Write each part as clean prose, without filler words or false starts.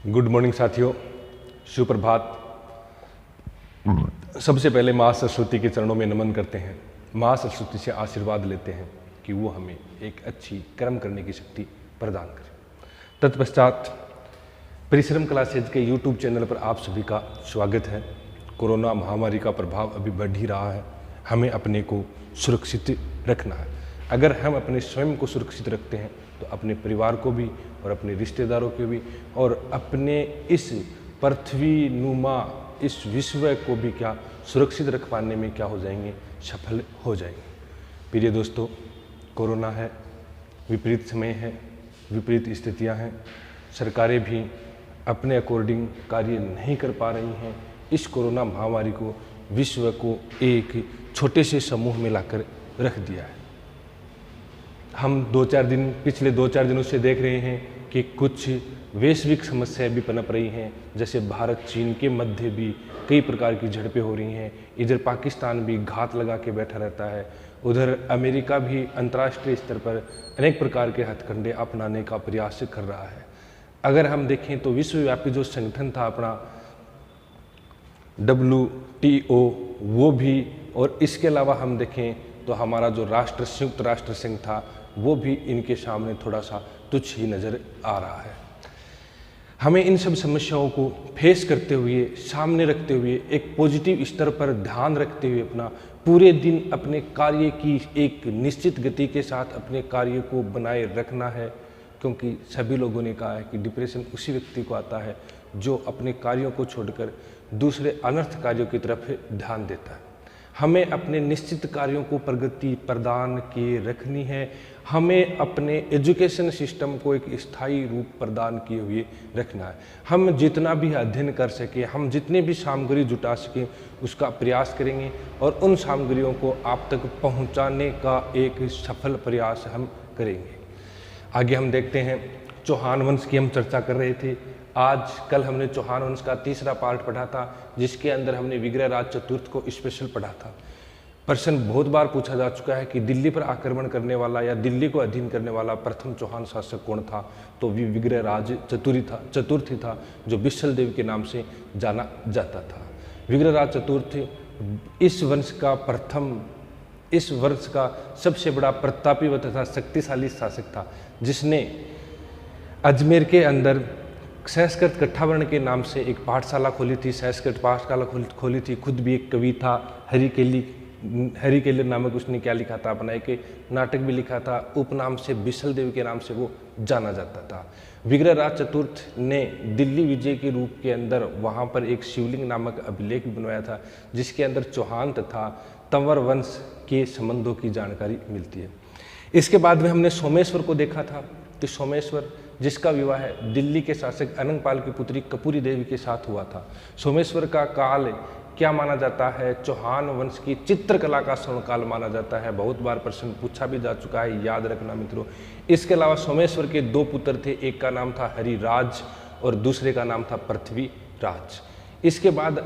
Good morning साथियों, सुप्रभात। सबसे पहले माँ सरस्वती के चरणों में नमन करते हैं। माँ सरस्वती से आशीर्वाद लेते हैं कि वो हमें एक अच्छी कर्म करने की शक्ति प्रदान करें। तत्पश्चात परिश्रम क्लासेज के यूट्यूब चैनल पर आप सभी का स्वागत है। कोरोना महामारी का प्रभाव अभी बढ़ ही रहा है, हमें अपने को सुरक्षित रखना है। अगर हम अपने स्वयं को सुरक्षित रखते हैं तो अपने परिवार को भी और अपने रिश्तेदारों को भी और अपने इस पृथ्वी नुमा इस विश्व को भी क्या सुरक्षित रख पाने में क्या हो जाएंगे, सफल हो जाएंगे। प्रिय दोस्तों, कोरोना है, विपरीत समय है, विपरीत स्थितियां हैं, सरकारें भी अपने अकॉर्डिंग कार्य नहीं कर पा रही हैं। इस कोरोना महामारी को, विश्व को एक छोटे से समूह में लाकर रख दिया है। हम पिछले 2-4 दिनों से देख रहे हैं कि कुछ वैश्विक समस्याएं भी पनप रही हैं, जैसे भारत चीन के मध्य भी कई प्रकार की झड़पें हो रही हैं। इधर पाकिस्तान भी घात लगा के बैठा रहता है, उधर अमेरिका भी अंतर्राष्ट्रीय स्तर पर अनेक प्रकार के हथकंडे अपनाने का प्रयास कर रहा है। अगर हम देखें तो विश्वव्यापी जो संगठन था अपना WTO, वो भी, और इसके अलावा हम देखें तो हमारा जो संयुक्त राष्ट्र संघ था, वो भी इनके सामने थोड़ा सा तुच्छ ही नज़र आ रहा है। हमें इन सब समस्याओं को फेस करते हुए, सामने रखते हुए, एक पॉजिटिव स्तर पर ध्यान रखते हुए अपना पूरे दिन अपने कार्य की एक निश्चित गति के साथ अपने कार्य को बनाए रखना है। क्योंकि सभी लोगों ने कहा है कि डिप्रेशन उसी व्यक्ति को आता है जो अपने कार्यों को छोड़कर दूसरे अनर्थ कार्यों की तरफ ध्यान देता है। हमें अपने निश्चित कार्यों को प्रगति प्रदान किए रखनी है। हमें अपने एजुकेशन सिस्टम को एक स्थायी रूप प्रदान किए हुए रखना है। हम जितना भी अध्ययन कर सके, हम जितने भी सामग्री जुटा सकें, उसका प्रयास करेंगे और उन सामग्रियों को आप तक पहुंचाने का एक सफल प्रयास हम करेंगे। आगे हम देखते हैं, चौहान वंश की हम चर्चा कर रहे थे। कल हमने चौहान वंश का तीसरा पार्ट पढ़ा था, जिसके अंदर हमने विग्रहराज चतुर्थ को स्पेशल पढ़ा था। प्रश्न बहुत बार पूछा जा चुका है कि दिल्ली पर आक्रमण करने वाला या दिल्ली को अधीन करने वाला प्रथम चौहान शासक कौन था, तो विग्रहराज चतुर्थ था, जो विशल देव के नाम से जाना जाता था। विग्रहराज चतुर्थ इस वर्ष का सबसे बड़ा प्रतापी व तथा शक्तिशाली शासक था, जिसने अजमेर के अंदर संस्कृत कट्ठावर्ण के नाम से एक पाठशाला खोली थी, संस्कृत पाठशाला खोली थी। खुद भी एक कवि था, हरिकेली नामक उसने क्या लिखा था, अपना एक नाटक भी लिखा था। उपनाम से विशल देव के नाम से वो जाना जाता था। विग्रहराज चतुर्थ ने दिल्ली विजय के रूप के अंदर वहाँ पर एक शिवलिंग नामक अभिलेख बनवाया था, जिसके अंदर चौहान तथा तंवर वंश के संबंधों की जानकारी मिलती है। इसके बाद में हमने सोमेश्वर को देखा था कि सोमेश्वर, जिसका विवाह है दिल्ली के शासक अनंगपाल की पुत्री कपूरी देवी के साथ हुआ था। सोमेश्वर का काल क्या माना जाता है? चौहान वंश की चित्रकला का स्वर्णकाल माना जाता है। बहुत बार प्रश्न पूछा भी जा चुका है, याद रखना मित्रों। इसके अलावा सोमेश्वर के 2 पुत्र थे, एक का नाम था हरिराज और दूसरे का नाम था पृथ्वीराज। इसके बाद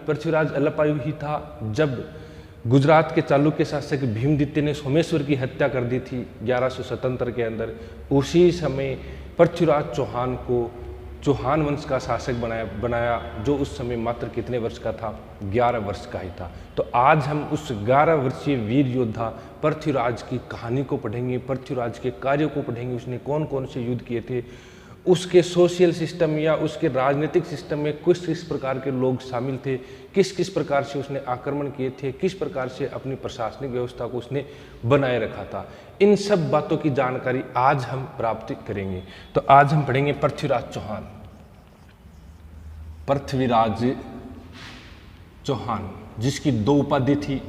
पृथ्वीराज अल्पायु ही था जब गुजरात के चालुक्य शासक भीमदित्य ने सोमेश्वर की हत्या कर दी थी 1177 के अंदर। उसी समय पृथ्वीराज चौहान को चौहान वंश का शासक बनाया, जो उस समय मात्र कितने वर्ष का था? 11 वर्ष का ही था। तो आज हम उस 11 वर्षीय वीर योद्धा पृथ्वीराज की कहानी को पढ़ेंगे, पृथ्वीराज के कार्यों को पढ़ेंगे। उसने कौन कौन से युद्ध किए थे, उसके सोशल सिस्टम या उसके राजनीतिक सिस्टम में किस किस प्रकार के लोग शामिल थे, किस किस प्रकार से उसने आक्रमण किए थे, किस प्रकार से अपनी प्रशासनिक व्यवस्था को उसने बनाए रखा था। इन सब बातों की जानकारी आज हम प्राप्त करेंगे। तो आज हम पढ़ेंगे पृथ्वीराज चौहान। पृथ्वीराज चौहान, जिसकी 2 उपाधि थी।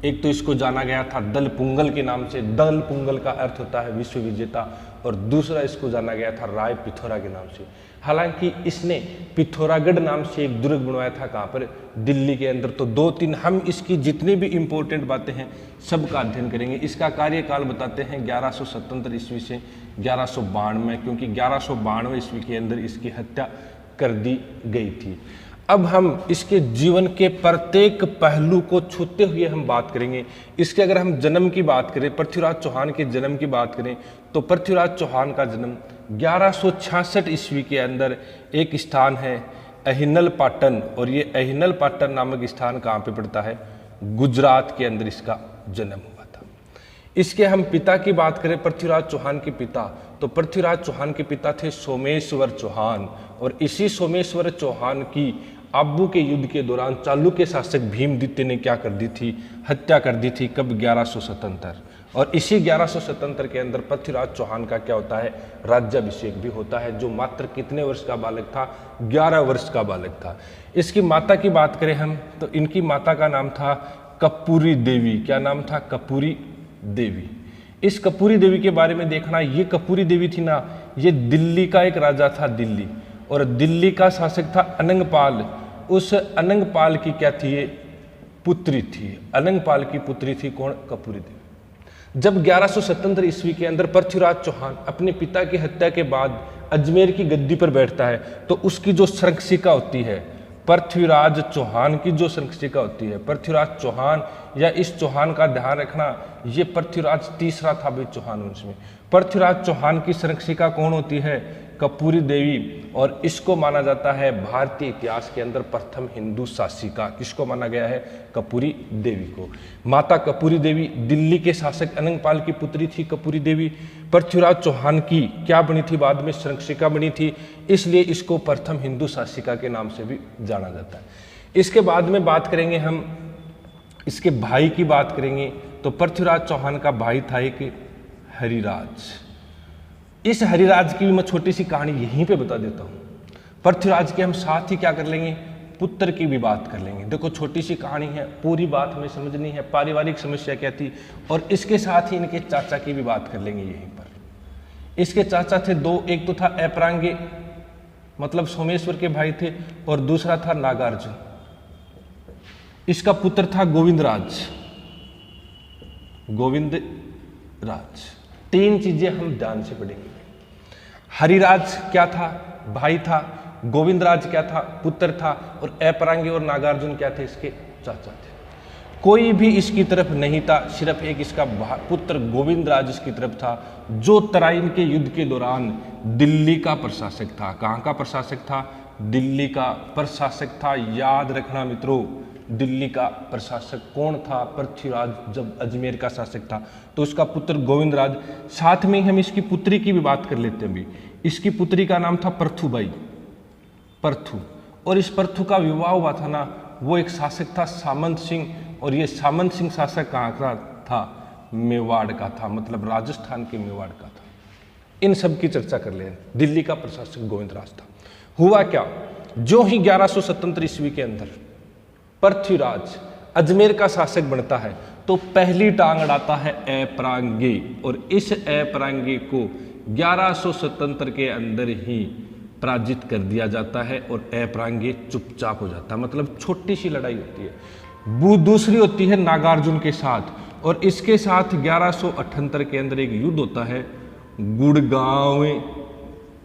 एक तो इसको जाना गया था दल पुंगल के नाम से, दल पुंगल का अर्थ होता है विश्व विजेता, और दूसरा इसको जाना गया था राय पिथौरा के नाम से। हालांकि इसने पिथौरागढ़ नाम से एक दुर्ग बनवाया था, कहाँ पर? दिल्ली के अंदर। तो 2-3 हम इसकी जितनी भी इंपॉर्टेंट बातें हैं सबका अध्ययन करेंगे। इसका कार्यकाल बताते हैं 1177 ईस्वी से 1192, क्योंकि 1192 ईस्वी के अंदर इसकी हत्या कर दी गई थी। अब हम इसके जीवन के प्रत्येक पहलू को छूते हुए हम बात करेंगे। इसके अगर हम जन्म की बात करें, पृथ्वीराज चौहान के जन्म की बात करें, तो पृथ्वीराज चौहान का जन्म 1166 ईस्वी के अंदर एक स्थान है अहिनल पाटन, और ये अहिनल पाटन नामक स्थान कहाँ पे पड़ता है? गुजरात के अंदर इसका जन्म हुआ था। इसके हम पिता की बात करें, पृथ्वीराज चौहान के पिता, तो पृथ्वीराज चौहान के पिता थे सोमेश्वर चौहान, और इसी सोमेश्वर चौहान की आबू के युद्ध के दौरान चालुक्य शासक भीमदित्य ने क्या कर दी थी? हत्या कर दी थी। कब? 1177। और इसी 1177 के अंदर पृथ्वीराज चौहान का क्या होता है? राज्याभिषेक भी होता है, जो मात्र कितने वर्ष का बालक था? 11 वर्ष का बालक था। इसकी माता की बात करें हम, तो इनकी माता का नाम था कपूरी देवी। क्या नाम था? कपूरी देवी। इस कपूरी देवी के बारे में देखना, ये कपूरी देवी थी ना, ये दिल्ली का एक राजा था, दिल्ली, और दिल्ली का शासक था अनंगपाल। उस अनंगपाल की क्या थी? ये पुत्री थी। अनंगपाल की पुत्री थी कौन? कपूरी देवी। जब 1177 ईस्वी के अंदर पृथ्वीराज चौहान अपने पिता की हत्या के बाद अजमेर की गद्दी पर बैठता है, तो उसकी जो संरक्षिका होती है, पृथ्वीराज चौहान की जो संरक्षिका होती है, पृथ्वीराज चौहान या इस चौहान का ध्यान रखना, ये पृथ्वीराज तीसरा था भाई चौहान वंश में। पृथ्वीराज चौहान की संरक्षिका कौन होती है? कपूरी देवी। और इसको माना जाता है भारतीय इतिहास के अंदर प्रथम हिंदू शासिका। किसको माना गया है? कपूरी देवी को। माता कपूरी देवी दिल्ली के शासक अनंगपाल की पुत्री थी कपूरी देवी। पृथ्वीराज चौहान की क्या बनी थी? बाद में संरक्षिका बनी थी, इसलिए इसको प्रथम हिंदू शासिका के नाम से भी जाना जाता है। इसके बाद में बात करेंगे हम इसके भाई की बात करेंगे, तो पृथ्वीराज चौहान का भाई था एक हरिराज। इस हरिराज की भी मैं छोटी सी कहानी यहीं पे बता देता हूँ। पृथ्वीराज के हम साथ ही क्या कर लेंगे? पुत्र की भी बात कर लेंगे। देखो छोटी सी कहानी है, पूरी बात हमें समझनी है, पारिवारिक समस्या क्या थी, और इसके साथ ही इनके चाचा की भी बात कर लेंगे यहीं पर। इसके चाचा थे दो, एक तो था अपरांगे, मतलब सोमेश्वर के भाई थे, और दूसरा था नागार्जुन। इसका पुत्र था गोविंदराज। गोविंदराज। तीन चीजें हम ध्यान से पढ़ेंगे। हरिराज क्या था? भाई था। गोविंदराज क्या था? पुत्र था। और अपरांगे और नागार्जुन क्या थे? इसके चाचा थे। कोई भी इसकी तरफ नहीं था, सिर्फ एक इसका पुत्र गोविंदराज इसकी तरफ था, जो तराइन के युद्ध के दौरान दिल्ली का प्रशासक था। कहाँ का प्रशासक था? दिल्ली का प्रशासक था। याद रखना मित्रों, दिल्ली का प्रशासक कौन था? पृथ्वीराज जब अजमेर का शासक था, तो उसका पुत्र गोविंदराज। साथ में हम इसकी पुत्री की भी बात कर लेते हैं। अभी इसकी पुत्री का नाम था पृथुबाई, पृथु। और इस पृथु का विवाह हुआ था ना, वो एक शासक था सामंत सिंह, और ये सामंत सिंह शासक कहाँ का था? मेवाड़ का था, मतलब राजस्थान के मेवाड़ का था। इन सब की चर्चा कर ले। दिल्ली का प्रशासक गोविंदराज था। हुआ क्या? जो ही 1177 ईस्वी के अंदर पृथ्वीराज अजमेर का शासक बनता है, तो पहली टांग अड़ाता है अपरांगे, और इस अपरांगे को 1177 के अंदर ही पराजित कर दिया जाता है, और अपरांगे चुपचाप हो जाता है। मतलब छोटी सी लड़ाई होती है। दूसरी होती है नागार्जुन के साथ, और इसके साथ 1178 के अंदर एक युद्ध होता है, गुड़गांव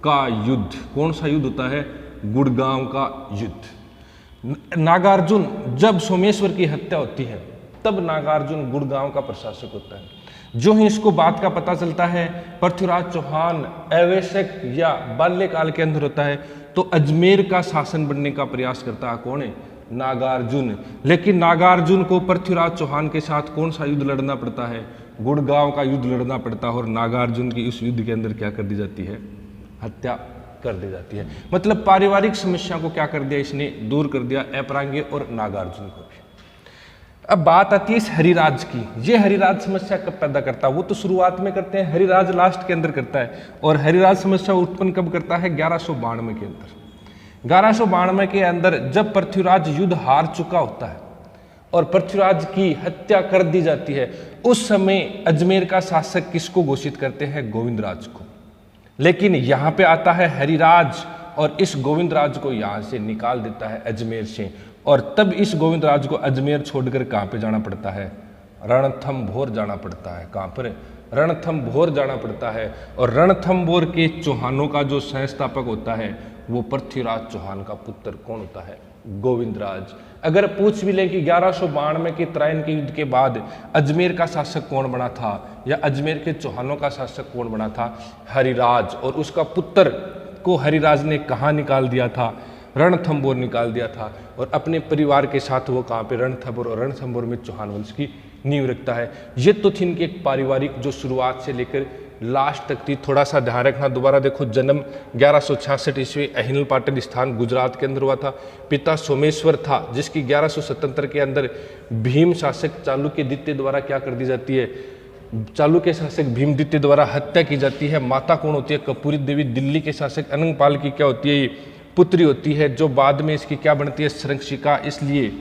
का युद्ध। कौन सा युद्ध होता है? गुड़गांव का युद्ध। नागार्जुन, जब सोमेश्वर की हत्या होती है, तब नागार्जुन गुड़गांव का प्रशासक होता है। जो ही इसको बात का पता चलता है, पृथ्वीराज चौहान आवश्यक या बाल्यकाल के अंदर होता है, तो अजमेर का शासन बनने का प्रयास करता है। कौन है? नागार्जुन। लेकिन नागार्जुन को पृथ्वीराज चौहान के साथ कौन सा युद्ध लड़ना पड़ता है? गुड़गांव का युद्ध लड़ना पड़ता है, और नागार्जुन की इस युद्ध के अंदर क्या कर दी जाती है? हत्या कर दी जाती है। मतलब पारिवारिक समस्या को क्या कर दिया इसने? दूर कर दिया, अपरांगे और नागार्जुन को भी। अब बात आती है इस हरिराज की। ये हरिराज समस्या कब पैदा करता है? वो तो शुरुआत में करते हैं, हरिराज लास्ट के अंदर करता है। और हरिराज समस्या उत्पन्न कब करता है? 1192 के अंदर। 1192 के अंदर जब पृथ्वीराज युद्ध हार चुका होता है और पृथ्वीराज की हत्या कर दी जाती है, उस समय अजमेर का शासक किसको घोषित करते हैं? गोविंदराज को। लेकिन यहाँ पे आता है हरिराज, और इस गोविंदराज को यहाँ से निकाल देता है अजमेर से, और तब इस गोविंदराज को अजमेर छोड़कर कहाँ पे जाना पड़ता है? रणथंभौर जाना पड़ता है। कहाँ पर? रणथंभौर जाना पड़ता है। और रणथंभौर के चौहानों का जो संस्थापक होता है, वो पृथ्वीराज चौहान का पुत्र कौन होता है? गोविंदराज। अगर पूछ भी लें कि 1192 के त्राइन के युद्ध के बाद अजमेर का शासक कौन बना था या अजमेर के चौहानों का शासक कौन बना था, हरिराज, और उसका पुत्र को हरिराज ने कहाँ निकाल दिया था, रणथंभौर निकाल दिया था, और अपने परिवार के साथ वो कहाँ पे, रणथंभौर, और रणथंभौर में चौहान वंश की नींव रखता है। ये तो थी इनकी एक पारिवारिक जो शुरुआत से लेकर लास्ट तक थी। थोड़ा सा ध्यान रखना, दोबारा देखो, जन्म 1166 ईस्वी अहिनल पाटन स्थान गुजरात के अंदर हुआ था। पिता सोमेश्वर था जिसकी 1177 के अंदर भीम शासक चालुक्य द्वितीय द्वारा क्या कर दी जाती है, चालुक्य शासक भीमद्वितीय द्वारा हत्या की जाती है। माता कौन होती है, कपूरी देवी, दिल्ली के शासक अनंगपाल की क्या होती है, पुत्री होती है, जो बाद में इसकी क्या बनती है, संरक्षिका। इसलिए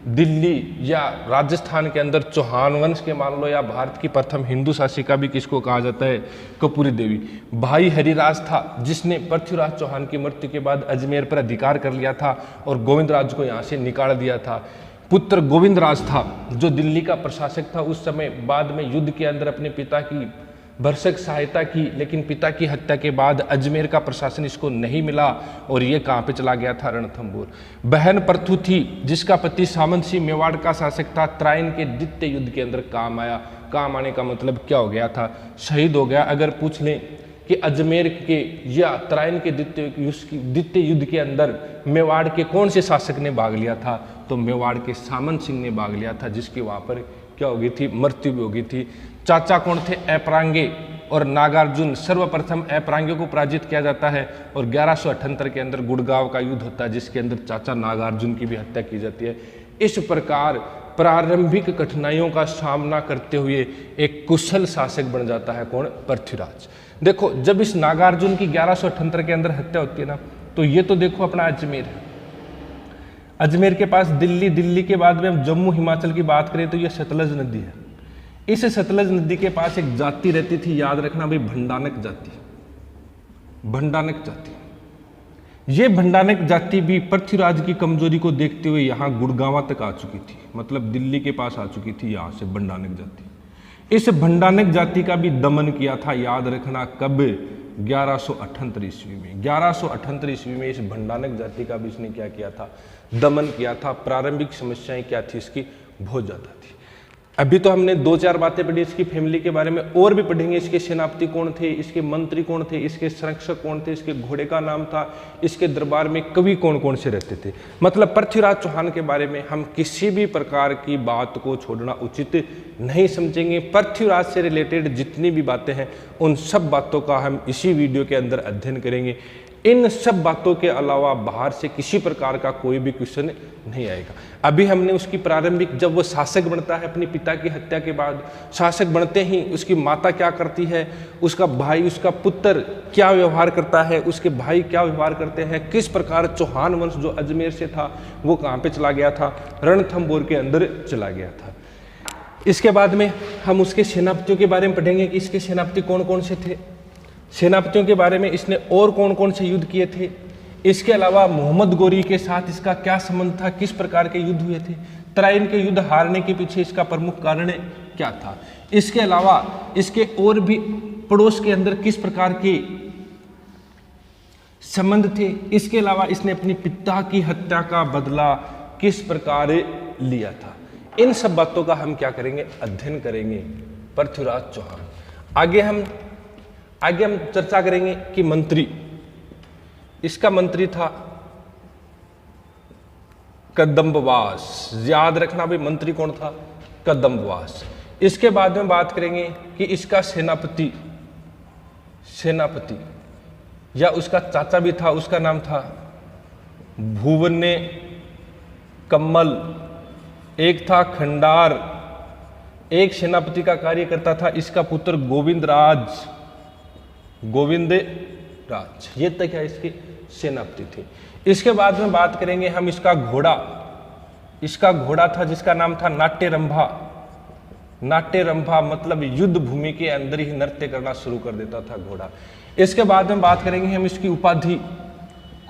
दिल्ली या राजस्थान के अंदर चौहान वंश के मान लो या भारत की प्रथम हिंदू शासिका भी किसको कहा जाता है, कपूरी देवी। भाई हरिराज था जिसने पृथ्वीराज चौहान की मृत्यु के बाद अजमेर पर अधिकार कर लिया था और गोविंदराज को यहाँ से निकाल दिया था। पुत्र गोविंदराज था जो दिल्ली का प्रशासक था उस समय, बाद में युद्ध के अंदर अपने पिता की भरसक सहायता की, लेकिन पिता की हत्या के बाद अजमेर का प्रशासन इसको नहीं मिला और ये कहाँ पे चला गया था, रणथंभौर। बहन प्रथु थी जिसका पति सामंत सिंह मेवाड़ का शासक था, त्राइन के द्वितीय युद्ध के अंदर काम आया। काम आने का मतलब क्या हो गया था, शहीद हो गया। अगर पूछ लें कि अजमेर के या त्राइन के द्वितीय युद्ध के अंदर मेवाड़ के कौन से शासक ने भाग लिया था, तो मेवाड़ के सामंत सिंह ने भाग लिया था, जिसकी वहाँ पर क्या हो गई थी, मृत्यु भी हो गई थी। चाचा कौन थे, ऐपरांगे और नागार्जुन। सर्वप्रथम ऐपरांगे को पराजित किया जाता है और 1178 के अंदर गुड़गांव का युद्ध होता है जिसके अंदर चाचा नागार्जुन की भी हत्या की जाती है। इस प्रकार प्रारंभिक कठिनाइयों का सामना करते हुए एक कुशल शासक बन जाता है कौन, पृथ्वीराज। देखो, जब इस नागार्जुन की 1178 के अंदर हत्या होती है ना, तो ये तो देखो अपना अजमेर है, अजमेर के पास दिल्ली, दिल्ली के बाद में हम जम्मू हिमाचल की बात करें तो ये सतलज नदी है। इस सतलज नदी के पास एक जाति रहती थी, याद रखना भाई, भंडानक जाति। भंडानक जाति, ये भंडानक जाति भी पृथ्वीराज की कमजोरी को देखते हुए यहाँ गुड़गांव तक आ चुकी थी, मतलब दिल्ली के पास आ चुकी थी यहाँ से भंडानक जाति। इस भंडानक जाति का भी दमन किया था, याद रखना, कब, 1178 ईस्वी में। 1178 ईस्वी में इस भंडानक जाति का भी इसने क्या किया था, दमन किया था। प्रारंभिक समस्याएं क्या थी इसकी, बहुत ज्यादा थी। अभी तो हमने 2-4 बातें पढ़ी इसकी फैमिली के बारे में, और भी पढ़ेंगे। इसके सेनापति कौन थे, इसके मंत्री कौन थे, इसके संरक्षक कौन थे, इसके घोड़े का नाम था, इसके दरबार में कवि कौन कौन से रहते थे। मतलब पृथ्वीराज चौहान के बारे में हम किसी भी प्रकार की बात को छोड़ना उचित नहीं समझेंगे। पृथ्वीराज से रिलेटेड जितनी भी बातें हैं उन सब बातों का हम इसी वीडियो के अंदर अध्ययन करेंगे। इन सब बातों के अलावा बाहर से किसी प्रकार का कोई भी क्वेश्चन नहीं आएगा। अभी हमने उसकी प्रारंभिक, जब वो शासक बनता है अपने पिता की हत्या के बाद, शासक बनते ही उसकी माता क्या करती है, उसका भाई, उसका पुत्र क्या व्यवहार करता है, उसके भाई क्या व्यवहार करते हैं, किस प्रकार चौहान वंश जो अजमेर से था वो कहाँ पे चला गया था, रणथंभौर के अंदर चला गया था। इसके बाद में हम उसके सेनापतियों के बारे में पढ़ेंगे कि इसके सेनापति कौन कौन से थे, सेनापतियों के बारे में इसने और कौन कौन से युद्ध किए थे, इसके अलावा मोहम्मद गोरी के साथ इसका क्या संबंध था, किस प्रकार के युद्ध हुए थे, त्राइन के युद्ध हारने के पीछे इसका प्रमुख कारण क्या था। इसके अलावा इसके और भी पड़ोस के अंदर किस प्रकार के संबंध थे। इसके अलावा इसने अपने पिता की हत्या का बदला किस प्रकार लिया था। इन सब बातों का हम क्या करेंगे, अध्ययन करेंगे पृथ्वीराज चौहान। आगे हम चर्चा करेंगे कि मंत्री, इसका मंत्री था कदम्बवास। याद रखना भाई, मंत्री कौन था, कदम्बवास। इसके बाद में बात करेंगे कि इसका सेनापति या उसका चाचा भी था, उसका नाम था भुवने कम्मल। एक था खंडार, एक सेनापति का कार्य करता था इसका पुत्र गोविंदराज। ये तक है इसके सेनापति थे। इसके बाद में बात करेंगे हम इसका घोड़ा। इसका घोड़ा था जिसका नाम था नाट्यरंभा। नाट्यरंभा मतलब युद्ध भूमि के अंदर ही नृत्य करना शुरू कर देता था घोड़ा। इसके बाद में बात करेंगे हम इसकी उपाधि,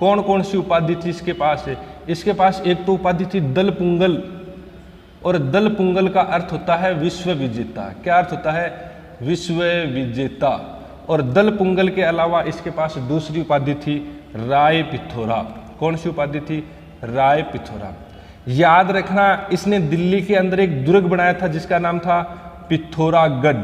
कौन कौन सी उपाधि थी इसके पास। इसके पास एक तो उपाधि थी दल पुंगल, और दल पुंगल का अर्थ होता है विश्व विजेता। क्या अर्थ होता है, विश्व विजेता। और दल पुंगल के अलावा इसके पास दूसरी उपाधि थी राय पिथौरा। कौन सी उपाधि थी, राय पिथौरा। याद रखना, इसने दिल्ली के अंदर एक दुर्ग बनाया था जिसका नाम था पिथौरागढ़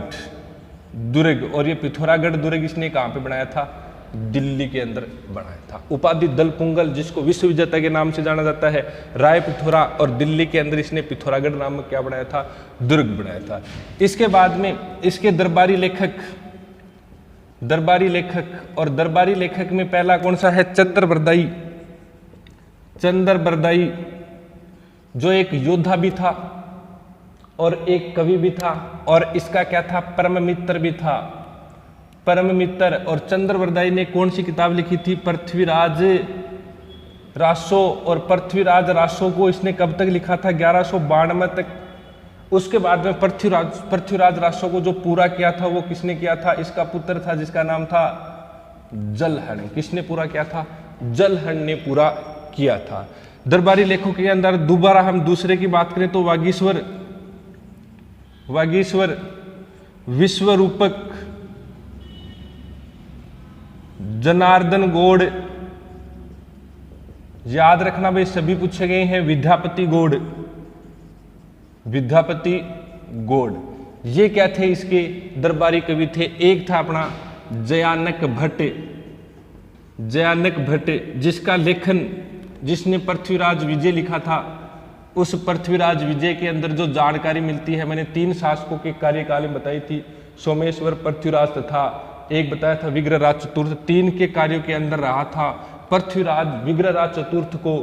दुर्ग, और ये पिथौरागढ़ दुर्ग इसने कहाँ पे बनाया था? दिल्ली के अंदर बनाया था। उपाधि दल पुंगल, जिसको विश्व विजेता के नाम से जाना जाता है, राय पिथौरा, और दिल्ली के अंदर इसने पिथौरागढ़ नामक क्या बनाया था? दुर्ग बनाया था। इसके बाद में इसके दरबारी लेखक और दरबारी लेखक में पहला कौन सा है? चंद्र बरदाई, जो एक योद्धा भी था और एक कवि भी था, और इसका क्या था? परम मित्र भी था, परम मित्र। और चंद्र बरदाई ने कौन सी किताब लिखी थी? पृथ्वीराज रासो। और पृथ्वीराज रासो को इसने कब तक लिखा था? 1192 तक। उसके बाद में पृथ्वीराज रासो को जो पूरा किया था वो किसने किया था? इसका पुत्र था जिसका नाम था जलहण। किसने पूरा किया था? जलहण ने पूरा किया था। दरबारी लेखों के अंदर दोबारा हम दूसरे की बात करें तो वागीश्वर विश्वरूपक, जनार्दन गौड़, याद रखना भाई सभी पूछे गए हैं, विद्यापति गौड़। ये क्या थे? इसके दरबारी कवि थे। एक था अपना जयानक भट्ट, जिसका लेखन, जिसने पृथ्वीराज विजय लिखा था। उस पृथ्वीराज विजय के अंदर जो जानकारी मिलती है, मैंने 3 शासकों के कार्यकाल में बताई थी, सोमेश्वर, पृथ्वीराज तथा एक बताया था विग्रहराज चतुर्थ। 3 के कार्यों के अंदर रहा था। पृथ्वीराज विग्रहराज चतुर्थ को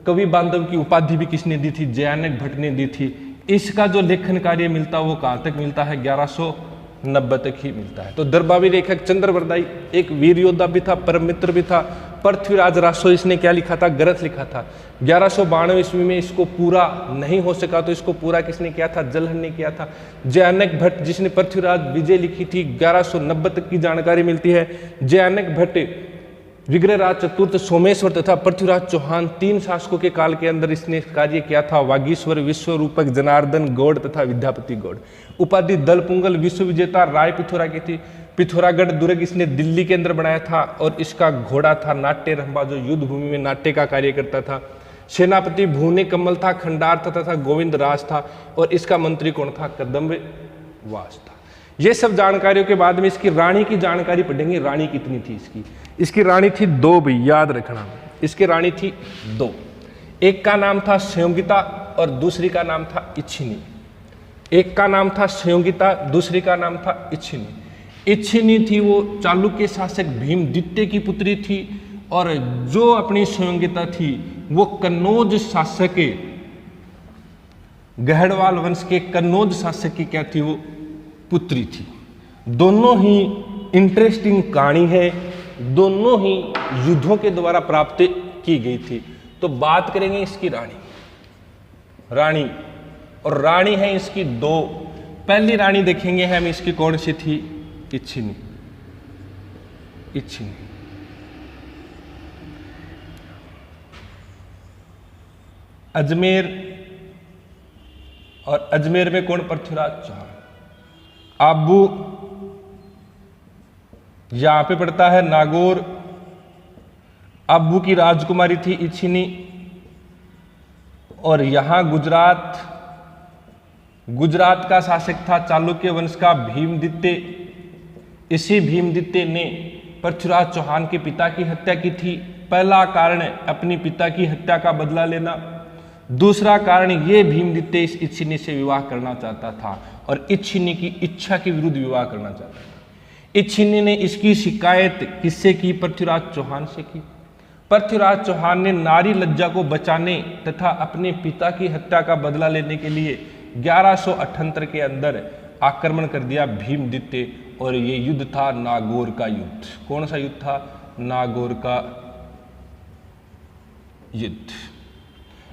कवि बांधव की उपाधि भी किसने दी थी? जयानक भट्ट ने दी थी। इसका जो लेखन कार्य मिलता वो कहाँ तक मिलता है? 1190 तक ही मिलता है। तो दरबारी लेखक चंद्र बरदाई एक वीर योद्धा भी था, परम मित्र भी था। पृथ्वीराज रासो, इसने क्या लिखा था? ग्रंथ लिखा था। 1192 ईस्वी में इसको पूरा नहीं हो सका, तो इसको पूरा किसने किया था? जलहण ने किया था। जयानक भट्ट, जिसने पृथ्वीराज विजय लिखी थी, 1190 तक की जानकारी मिलती है। जयानक भट्ट, विग्रहराज चतुर्थ, सोमेश्वर तथा पृथ्वीराज चौहान, 3 शासकों के काल के अंदर इसने कार्य किया था। वागीश्वर, विश्वरूपक, जनार्दन गौड़ तथा विद्यापति गौड़। उपाधि दल पुंगल, विश्व विजेता राय पिथौरा की थी। पिथौरागढ़ दुर्ग इसने दिल्ली के अंदर बनाया था, और इसका घोड़ा था नाट्य रंभा, जो युद्ध भूमि में नाट्य का कार्य करता था। सेनापति भूने कमल था, खंडार तथा गोविंद राज था, और इसका मंत्री कौन था? कदम्ब वास था। ये सब जानकारियों के बाद में इसकी रानी की जानकारी पढ़ेंगे। रानी कितनी थी इसकी? इसकी रानी थी 2 भी, याद रखना। इसकी रानी थी 2। एक का नाम था संयोगिता और दूसरी का नाम था इच्छिनी। एक का नाम था संयोगिता, दूसरी का नाम था इच्छिनी। इच्छिनी थी वो चालुक्य शासक भीमदित्य की पुत्री थी, और जो अपनी संयोगिता थी वो कन्नौज शासक, गहड़वाल वंश के कन्नौज शासक की क्या थी? वो पुत्री थी। दोनों ही इंटरेस्टिंग कहानी है, दोनों ही युद्धों के द्वारा प्राप्त की गई थी। तो बात करेंगे इसकी रानी, और रानी है इसकी 2। पहली रानी देखेंगे हम इसकी कौन सी थी? इच्छिनी। अजमेर, और अजमेर में कौन? पृथ्वीराज चौहान। आबू यहां पे पड़ता है नागौर। आबू की राजकुमारी थी इच्छिनी, और यहां गुजरात का शासक था चालुक्य वंश का भीमदित्य। इसी भीमदित्य ने पृथ्वीराज चौहान के पिता की हत्या की थी। पहला कारण अपनी पिता की हत्या का बदला लेना, दूसरा कारण ये भीमदित्य इस इच्छिनी से विवाह करना चाहता था, और इच्छिनी की इच्छा के विरुद्ध विवाह करना चाहता था। इच्छिनी ने इसकी शिकायत किससे की? पृथ्वीराज चौहान से की। पृथ्वीराज चौहान ने नारी लज्जा को बचाने तथा अपने पिता की हत्या का बदला लेने के लिए 1178 के अंदर आक्रमण कर दिया भीमदित्य, और ये युद्ध था नागौर का युद्ध। कौन सा युद्ध था? नागौर का युद्ध।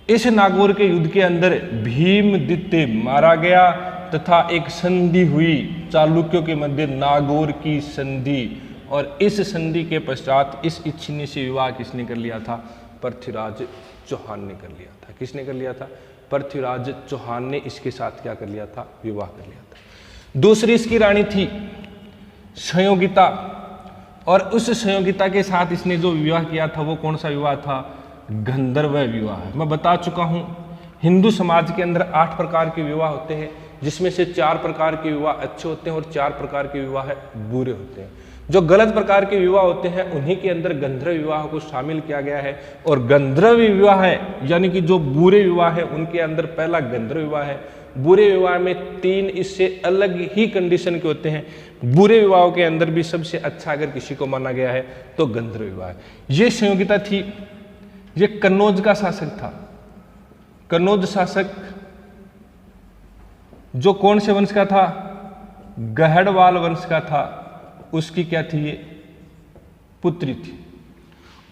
इस नागौर के युद्ध के अंदर भीमदित्य मारा गया तथा एक संधि हुई चालुक्यों के मध्य, नागौर की संधि। और इस संधि के पश्चात इस इच्छिनी से विवाह किसने कर लिया था? पृथ्वीराज चौहान ने कर लिया था। किसने कर लिया था? पृथ्वीराज चौहान ने इसके साथ क्या कर लिया था? विवाह कर लिया था। दूसरी इसकी रानी थी संयोगिता, और उस संयोगिता के साथ इसने जो विवाह किया था वो कौन सा विवाह था? गंधर्व विवाह है। मैं बता चुका हूं हिंदू समाज के अंदर 8 प्रकार के विवाह होते हैं, जिसमें से 4 प्रकार के विवाह अच्छे होते हैं और 4 प्रकार के विवाह बुरे होते हैं। जो गलत प्रकार के विवाह होते हैं उन्हीं के अंदर गंधर्व विवाह को शामिल किया गया है, और गंधर्व विवाह है यानी कि जो बुरे विवाह है उनके अंदर पहला गंधर्व विवाह है। बुरे विवाह में 3 इससे अलग ही कंडीशन के होते हैं। बुरे विवाह के अंदर भी सबसे अच्छा अगर किसी को माना गया है तो गंधर्व विवाह है। ये संयोगिता थी, ये कन्नौज का शासक था। कन्नौज शासक जो कौन से वंश का था? गहड़वाल वंश का था। उसकी क्या थी? ये पुत्री थी।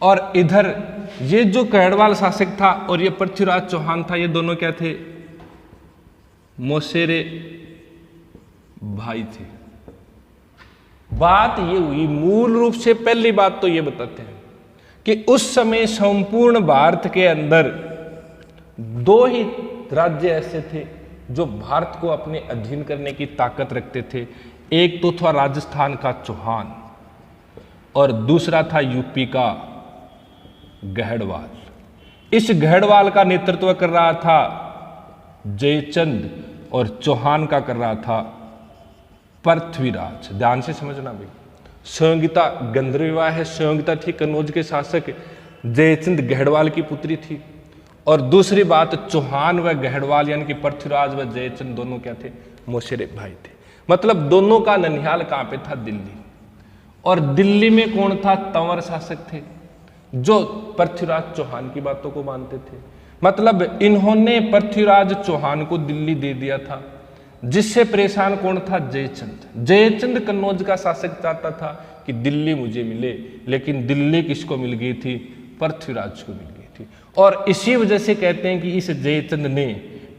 और इधर ये जो गहड़वाल शासक था और ये पृथ्वीराज चौहान था, ये दोनों क्या थे? मौसेरे भाई थे। बात ये हुई, मूल रूप से पहली बात तो ये बताते हैं कि उस समय संपूर्ण भारत के अंदर 2 ही राज्य ऐसे थे जो भारत को अपने अधीन करने की ताकत रखते थे। एक तो था राजस्थान का चौहान और दूसरा था यूपी का गहड़वाल। इस गहड़वाल का नेतृत्व कर रहा था जयचंद और चौहान का कर रहा था पृथ्वीराज। ध्यान से समझना भाई, संयोगिता गंधर्व विवाह है। संयोगिता थी कन्नौज के शासक जयचंद गहड़वाल की पुत्री थी, और दूसरी बात चौहान व गहड़वाल यानी कि पृथ्वीराज व जयचंद दोनों क्या थे? मौसेरे भाई थे। मतलब दोनों का ननिहाल कहां पे था? दिल्ली। और दिल्ली में कौन था? तंवर शासक थे जो पृथ्वीराज चौहान की बातों को मानते थे। मतलब इन्होंने पृथ्वीराज चौहान को दिल्ली दे दिया था, जिससे परेशान कौन था? जयचंद। जयचंद कन्नौज का शासक चाहता था कि दिल्ली मुझे मिले, लेकिन दिल्ली किसको मिल गई थी? पृथ्वीराज को मिल गई थी। और इसी वजह से कहते हैं कि इस जयचंद ने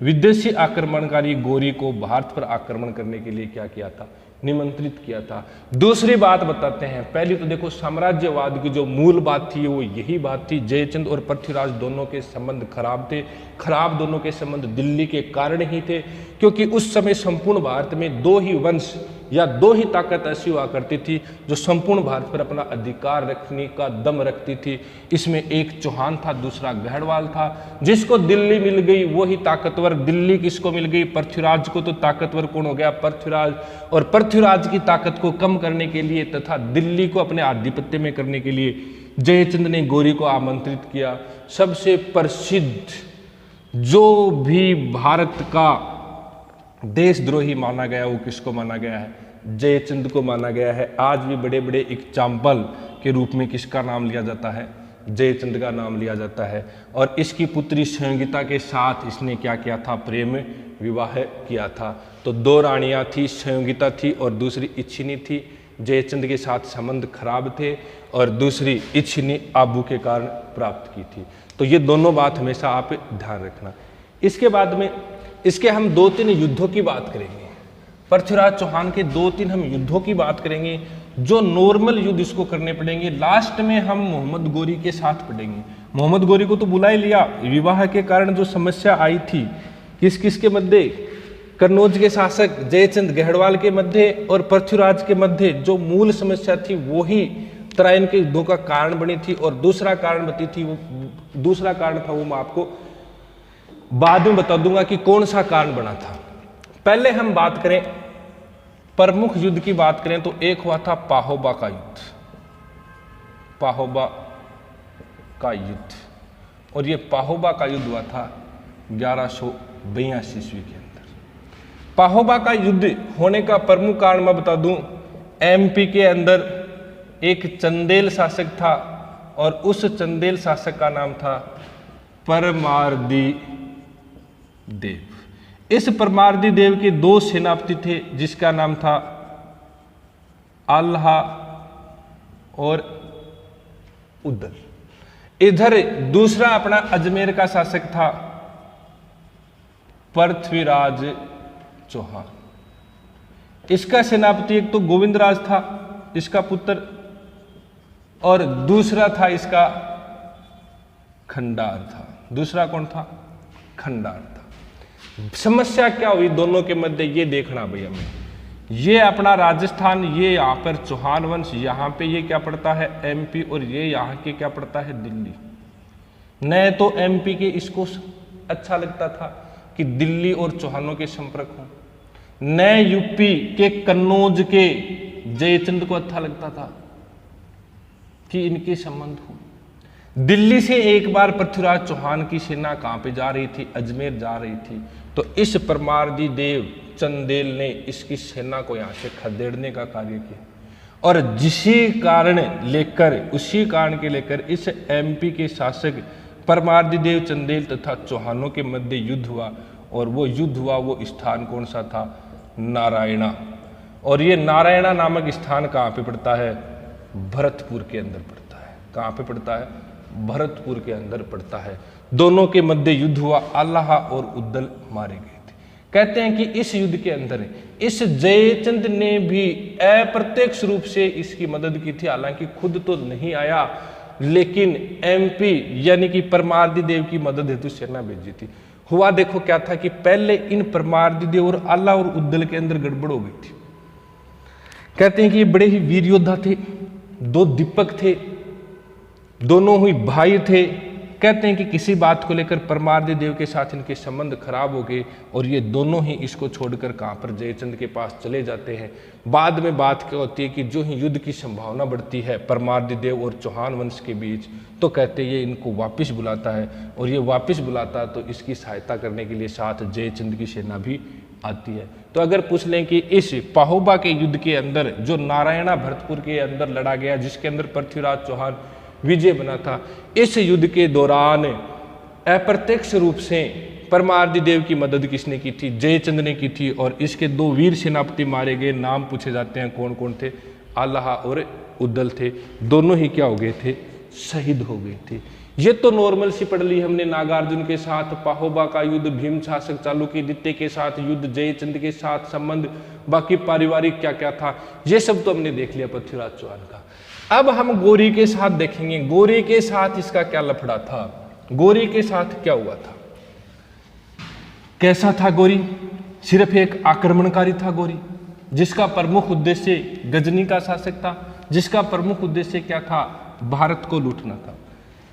विदेशी आक्रमणकारी गौरी को भारत पर आक्रमण करने के लिए क्या किया था? निमंत्रित किया था। दूसरी बात बताते हैं। पहली तो देखो, साम्राज्यवाद की जो मूल बात थी वो यही बात थी, जयचंद और पृथ्वीराज दोनों के संबंध खराब थे। खराब दोनों के संबंध दिल्ली के कारण ही थे, क्योंकि उस समय संपूर्ण भारत में 2 ही वंश या 2 ही ताकत ऐसी हुआ करती थी जो संपूर्ण भारत पर अपना अधिकार रखने का दम रखती थी। इसमें एक चौहान था, दूसरा गहड़वाल था। जिसको दिल्ली मिल गई वो ही ताकतवर। दिल्ली किसको मिल गई? पृथ्वीराज को। तो ताकतवर कौन हो गया? पृथ्वीराज। और पृथ्वीराज की ताकत को कम करने के लिए तथा दिल्ली को अपने आधिपत्य में करने के लिए जयचंद ने गौरी को आमंत्रित किया। सबसे प्रसिद्ध जो भी भारत का देशद्रोही माना गया वो किसको माना गया है? जयचंद को माना गया है। आज भी बड़े बड़े एग्जाम्पल के रूप में किसका नाम लिया जाता है? जयचंद का नाम लिया जाता है। और इसकी पुत्री संयोगिता के साथ इसने क्या किया था? प्रेम विवाह किया था। तो 2 रानियां थी, संयोगिता थी और दूसरी इच्छिनी थी। जयचंद के साथ संबंध खराब थे और दूसरी इच्छिनी आबू के कारण प्राप्त की थी। तो ये दोनों बात हमेशा आप ध्यान रखना। इसके बाद में इसके हम 2-3 युद्धों की बात करेंगे। पृथ्वीराज चौहान के 2-3 हम युद्धों की बात करेंगे, जो नॉर्मल युद्ध इसको करने पड़ेंगे। लास्ट में हम मोहम्मद गोरी के साथ पढ़ेंगे। मोहम्मद गोरी को तो बुला ही लिया। विवाह के कारण जो समस्या आई थी किस किस के मध्य? कन्नौज के शासक जयचंद गहड़वाल के मध्य और पृथ्वीराज के मध्य जो मूल समस्या थी वो ही तराइन के युद्धों का कारण बनी थी। और दूसरा कारण बती थी, वो दूसरा कारण था वो मैं आपको बाद में बता दूंगा कि कौन सा कारण बना था। पहले हम बात करें, प्रमुख युद्ध की बात करें तो एक हुआ था पाहोबा का युद्ध। पाहोबा का युद्ध, और ये पाहोबा का युद्ध हुआ था 1182 ईस्वी के अंदर। पाहोबा का युद्ध होने का प्रमुख कारण मैं बता दूं, एमपी के अंदर एक चंदेल शासक था और उस चंदेल शासक का नाम था परमार्दी देव। इस परमार्दी देव के 2 सेनापति थे, जिसका नाम था आल्हा और उदल। इधर दूसरा अपना अजमेर का शासक था पृथ्वीराज चौहान। इसका सेनापति एक तो गोविंदराज था, इसका पुत्र, और दूसरा था इसका खंडार था। दूसरा कौन था? खंडार था। समस्या क्या हुई दोनों के मध्य? ये देखना भाई हमें। ये अपना राजस्थान, ये यहाँ पर चौहान वंश, यहाँ पे ये क्या पड़ता है? एमपी, और ये यहाँ के क्या पड़ता है? दिल्ली। न तो एमपी के इसको अच्छा लगता था कि दिल्ली और चौहानों के संपर्क हों, न यूपी के कन्नौज के जयचंद को अच्छा लगता था कि इनके संबंध हो। दिल्ली से एक बार पृथ्वीराज चौहान की सेना कहाँ पे जा रही थी? अजमेर जा रही थी। तो इस परमारजी देव चंदेल ने इसकी सेना को यहाँ से खदेड़ने का कार्य किया और उसी कारण के लेकर इस एमपी के शासक परमारजी देव चंदेल तथा चौहानों के मध्य युद्ध हुआ। और वो युद्ध हुआ, वो स्थान कौन सा था? नारायणा। और ये नारायणा नामक स्थान कहाँ पे पड़ता है? भरतपुर के अंदर पड़ता है। कहाँ पे पड़ता है? भरतपुर के अंदर पड़ता है। दोनों के मध्य युद्ध हुआ, आल्हा और उद्दल मारे गए थे। कहते हैं कि इस युद्ध के अंदर इस जयचंद ने भी अप्रत्यक्ष रूप से इसकी मदद की थी, हालांकि खुद तो नहीं आया, लेकिन एमपी यानी कि परमारजी देव की मदद हेतु सेना भेजी थी। हुआ देखो क्या था कि पहले इन परमारजी देव और आल्हा और उद्दल के अंदर गड़बड़ हो गई थी। कहते हैं कि ये बड़े ही वीर योद्धा थे, दो दीपक थे, दोनों ही भाई थे। कहते हैं कि किसी बात को लेकर परमारजी देव के साथ इनके संबंध खराब हो गए और ये दोनों ही इसको छोड़कर कहाँ पर? जयचंद के पास चले जाते हैं। बाद में बात क्या होती है कि जो ही युद्ध की संभावना बढ़ती है परमारजी देव और चौहान वंश के बीच, तो कहते हैं ये इनको वापस बुलाता है और ये वापस बुलाता है तो इसकी सहायता करने के लिए साथ जयचंद की सेना भी आती है। तो अगर पूछ लें कि इस पाहोबा के युद्ध के अंदर जो नारायणा भरतपुर के अंदर लड़ा गया, जिसके अंदर पृथ्वीराज चौहान विजय बना था, इस युद्ध के दौरान अप्रत्यक्ष रूप से परमारजी देव की मदद किसने की थी? जयचंद ने की थी। और इसके दो वीर सेनापति मारे गए, नाम पूछे जाते हैं कौन कौन थे? आल्हा और उद्दल थे। दोनों ही क्या हो गए थे? शहीद हो गए थे। ये तो नॉर्मल सी पढ़ ली हमने, नागार्जुन के साथ पाहोबा का युद्ध, भीम शासक चालुक्य के साथ युद्ध, जयचंद के साथ संबंध, बाकी पारिवारिक क्या क्या था, ये सब तो हमने देख लिया पृथ्वीराज चौहान का। अब हम गौरी के साथ देखेंगे, गौरी के साथ इसका क्या लफड़ा था, गौरी के साथ क्या हुआ था, कैसा था गौरी? सिर्फ एक आक्रमणकारी था गौरी, जिसका प्रमुख उद्देश्य गजनी का शासक था, जिसका प्रमुख उद्देश्य क्या था? भारत को लूटना था।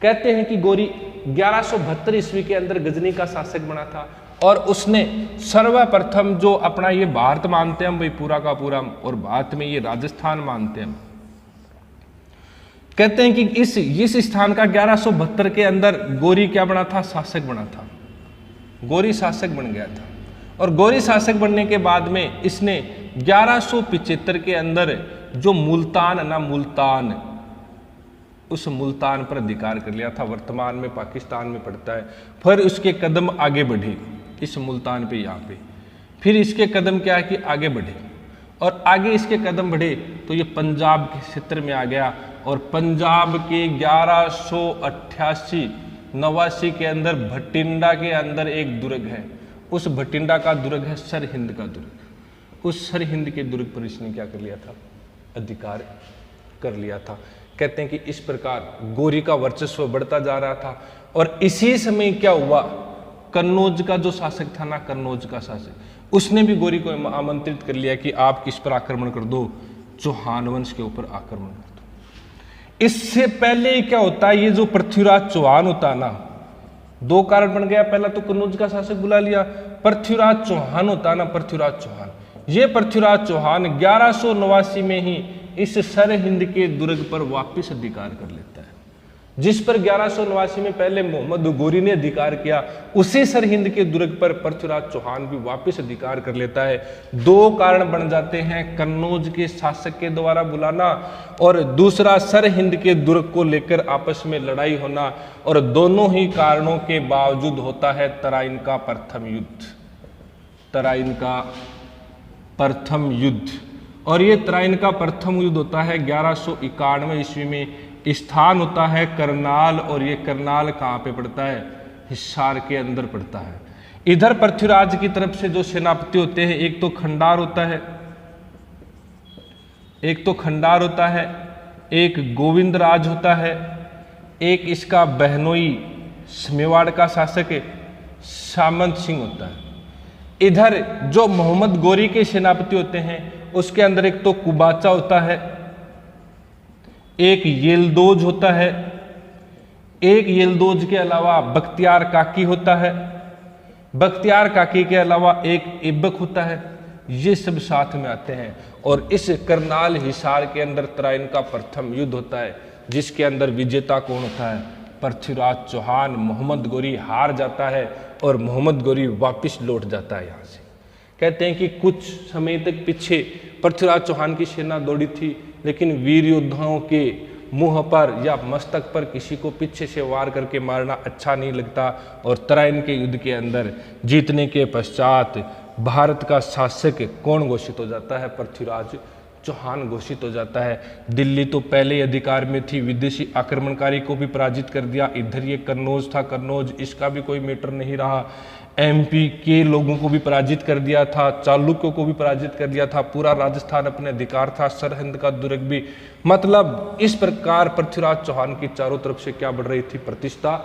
कहते हैं कि गौरी 1172 ईस्वी के अंदर गजनी का शासक बना था और उसने सर्वप्रथम जो अपना ये भारत मानते हैं हम भाई पूरा का पूरा, और भारत में ये राजस्थान मानते हैं। कहते हैं कि इस स्थान का 1172 के अंदर गौरी क्या बना था? शासक बना था। गौरी शासक बन गया था और गौरी शासक बनने के बाद में इसने 1175 के अंदर जो मुल्तान उस मुल्तान पर अधिकार कर लिया था, वर्तमान में पाकिस्तान में पड़ता है। फिर उसके कदम आगे बढ़े इस मुल्तान पे, यहाँ पे फिर इसके कदम क्या है कि आगे बढ़े और आगे इसके कदम बढ़े तो ये पंजाब के क्षेत्र में आ गया और पंजाब के 1188-89 के अंदर भटिंडा के अंदर एक दुर्ग है, उस भटिंडा का दुर्ग है सरहिंद का दुर्ग। उस सरहिंद के दुर्ग पर इसने क्या कर लिया था? अधिकार कर लिया था। कहते हैं कि इस प्रकार गौरी का वर्चस्व बढ़ता जा रहा था और इसी समय क्या हुआ? कन्नौज का जो शासक था ना, कन्नौज का शासक, उसने भी गौरी को आमंत्रित कर लिया कि आप किस पर आक्रमण कर दो? चौहान वंश के ऊपर आक्रमण कर दो। इससे पहले क्या होता है, ये जो पृथ्वीराज चौहान होता है ना, दो कारण बन गया। पहला तो कन्नौज का शासक बुला लिया, पृथ्वीराज चौहान होता है ना, पृथ्वीराज चौहान, ये पृथ्वीराज चौहान 1189 में ही इस सरहिंद के दुर्ग पर वापस अधिकार कर लेता है। जिस पर 1189 में पहले मोहम्मद गौरी ने अधिकार किया, उसी सरहिंद के दुर्ग पर पृथ्वीराज चौहान भी वापस अधिकार कर लेता है। दो कारण बन जाते हैं, कन्नौज के शासक के द्वारा बुलाना और दूसरा सरहिंद के दुर्ग को लेकर आपस में लड़ाई होना, और दोनों ही कारणों के बावजूद होता है तराइन का प्रथम युद्ध। तराइन का प्रथम युद्ध, और ये तराइन का प्रथम युद्ध होता है 1191 ईस्वी में। स्थान होता है करनाल, और ये करनाल कहाँ पे पड़ता है? हिसार के अंदर पड़ता है। इधर पृथ्वीराज की तरफ से जो सेनापति होते हैं, एक तो खंडार होता है, एक गोविंदराज होता है, एक इसका बहनोई मेवाड़ का शासक सामंत सिंह होता है। इधर जो मोहम्मद गौरी के सेनापति होते हैं, उसके अंदर एक तो कुबाचा होता है, एक येलदोज होता है, एक यलदोज के अलावा बख्तियार काकी होता है, बख्तियार काकी के अलावा एक ऐबक होता है, ये सब साथ में आते हैं। और इस करनाल हिसार के अंदर तराइन का प्रथम युद्ध होता है, जिसके अंदर विजेता कौन होता है? पृथ्वीराज चौहान। मोहम्मद गोरी हार जाता है और मोहम्मद गोरी वापस लौट जाता है यहाँ से। कहते हैं कि कुछ समय तक पीछे पृथ्वीराज चौहान की सेना दौड़ी थी, लेकिन वीर योद्धाओं के मुंह पर या मस्तक पर किसी को पीछे से वार करके मारना अच्छा नहीं लगता। और तराइन के युद्ध के अंदर जीतने के पश्चात भारत का शासक कौन घोषित हो जाता है? पृथ्वीराज चौहान घोषित हो जाता है। दिल्ली तो पहले ही अधिकार में थी, विदेशी आक्रमणकारी को भी पराजित कर दिया। इधर ये कन्नौज था, कन्नौज इसका भी कोई मैटर नहीं रहा। एमपी के लोगों को भी पराजित कर दिया था, चालुक्यों को भी पराजित कर दिया था, पूरा राजस्थान अपने अधिकार था, सरहिंद का दुर्ग भी। मतलब इस प्रकार पृथ्वीराज चौहान की चारों तरफ से क्या बढ़ रही थी? प्रतिष्ठा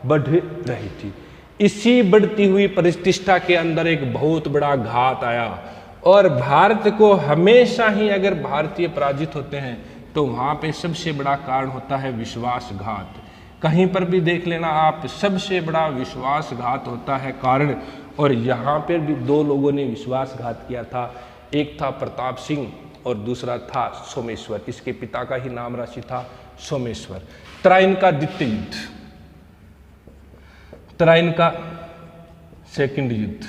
बढ़ रही थी। इसी बढ़ती हुई प्रतिष्ठा के अंदर एक बहुत बड़ा घात आया, और भारत को हमेशा ही अगर भारतीय पराजित होते हैं तो वहाँ पे सबसे बड़ा कारण होता है विश्वासघात। कहीं पर भी देख लेना आप, सबसे बड़ा विश्वासघात होता है कारण। और यहाँ पर भी दो लोगों ने विश्वासघात किया था, एक था प्रताप सिंह और दूसरा था सोमेश्वर। इसके पिता का ही नाम राशि था सोमेश्वर। तराइन का द्वितीय युद्ध, तराइन का सेकंड युद्ध